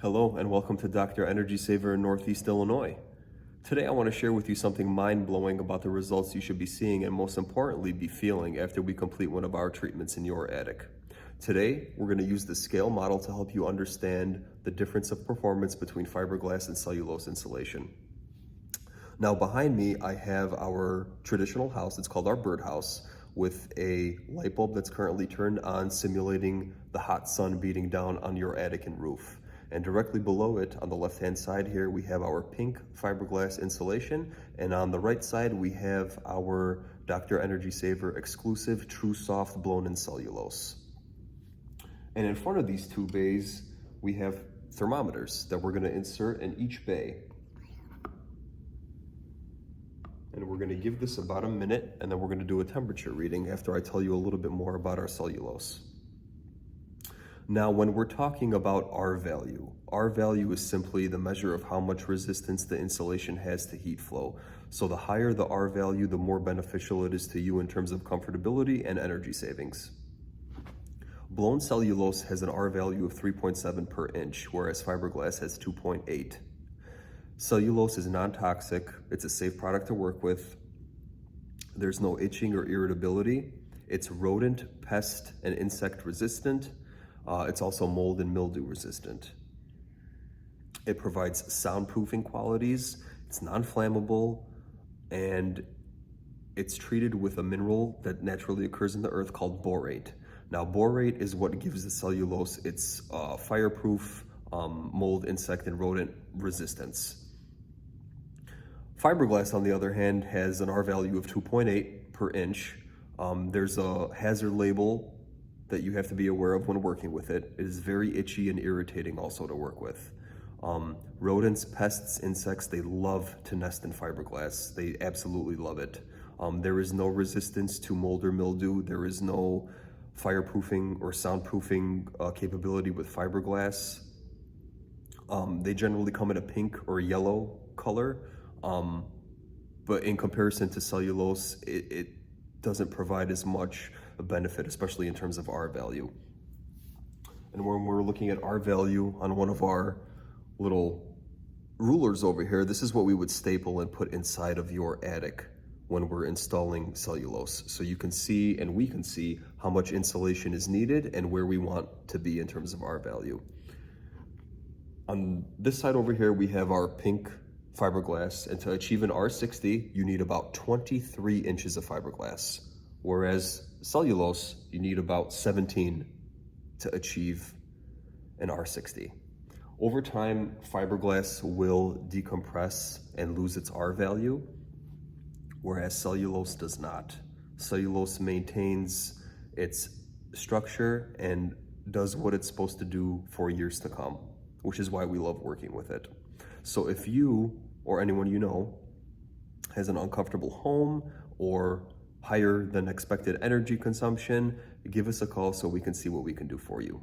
Hello and welcome to Dr. Energy Saver in Northeast Illinois. Today I want to share with you something mind-blowing about the results you should be seeing and most importantly be feeling after we complete one of our treatments in your attic. Today we're going to use the scale model to help you understand the difference of performance between fiberglass and cellulose insulation. Now behind me I have our traditional house, it's called our birdhouse, with a light bulb that's currently turned on simulating the hot sun beating down on your attic and roof. And directly below it, on the left-hand side here, we have our pink fiberglass insulation. And on the right side, we have our Dr. Energy Saver exclusive True Soft blown-in cellulose. And in front of these two bays, we have thermometers that we're gonna insert in each bay. And we're gonna give this about a minute, and then we're gonna do a temperature reading after I tell you a little bit more about our cellulose. Now, when we're talking about R value is simply the measure of how much resistance the insulation has to heat flow. So the higher the R value, the more beneficial it is to you in terms of comfortability and energy savings. Blown cellulose has an R value of 3.7 per inch, whereas fiberglass has 2.8. Cellulose is non-toxic, it's a safe product to work with, there's no itching or irritability, it's rodent, pest, and insect resistant. It's also mold and mildew resistant. It provides soundproofing qualities, it's non-flammable, and it's treated with a mineral that naturally occurs in the earth called borate. Now, borate is what gives the cellulose its fireproof, mold, insect, and rodent resistance. Fiberglass, on the other hand, has an R value of 2.8 per inch. There's a hazard label that you have to be aware of when working with it. It is very itchy and irritating also to work with. Rodents, pests, insects, they love to nest in fiberglass. They absolutely love it. There is no resistance to mold or mildew. There is no fireproofing or soundproofing capability with fiberglass. They generally come in a pink or yellow color, but in comparison to cellulose, it doesn't provide as much a benefit, especially in terms of R value. And when we're looking at R value on one of our little rulers over here, this is what we would staple and put inside of your attic when we're installing cellulose. So you can see, and we can see, how much insulation is needed and where we want to be in terms of R value. On this side over here, we have our pink fiberglass, and to achieve an R60, you need about 23 inches of fiberglass, whereas cellulose, you need about 17 to achieve an R60. Over time, fiberglass will decompress and lose its R value, whereas cellulose does not. Cellulose maintains its structure and does what it's supposed to do for years to come, which is why we love working with it. So if you or anyone you know has an uncomfortable home or higher than expected energy consumption, give us a call so we can see what we can do for you.